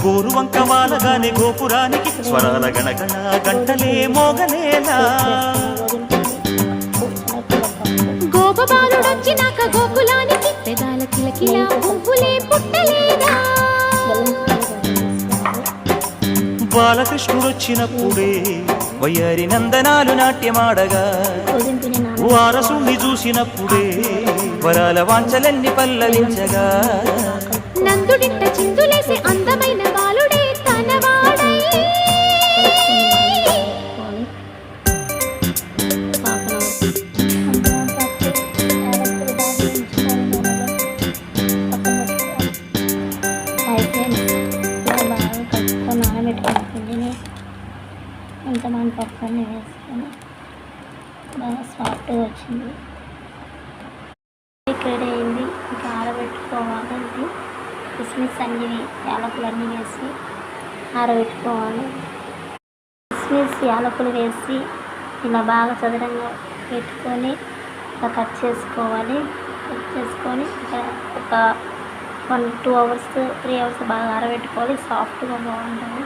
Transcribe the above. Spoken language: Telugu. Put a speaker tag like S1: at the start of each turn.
S1: గోరువంక వాలగానే గోపురానికి స్వరాల గణగణ గంటలే మోగలేలా.
S2: గోపబాలుడొచ్చినాక గోకులానికి పెదాల కిలకిలా పువ్వులే పుట్టలేదా.
S1: బాలకృష్ణుడొచ్చినప్పుడే వయ్యారి నందనాలు నాట్యమాడగా, వారసుని చూసినప్పుడే వరాల వాంఛలన్నీ పల్లవించగా,
S2: నందుడింట చిందులేసే అందమైన బాలుడే తనవాడై.
S3: ఇంతమంది పప్పుని వేసుకొని బాగా సాఫ్ట్గా వచ్చింది. రెడీ అయింది. ఇంకా ఆరబెట్టుకోవాలి. ఇది కిస్మిస్ అన్ని యాలకులు అన్నీ వేసి ఆరబెట్టుకోవాలి. కిస్మిస్ యాలకులు వేసి ఇలా బాగా చదరంగా పెట్టుకొని ఇలా కట్ చేసుకోవాలి. కట్ చేసుకొని ఒక 1-2 hours 3 hours బాగా ఆరబెట్టుకోవాలి. సాఫ్ట్గా బాగుంటుంది.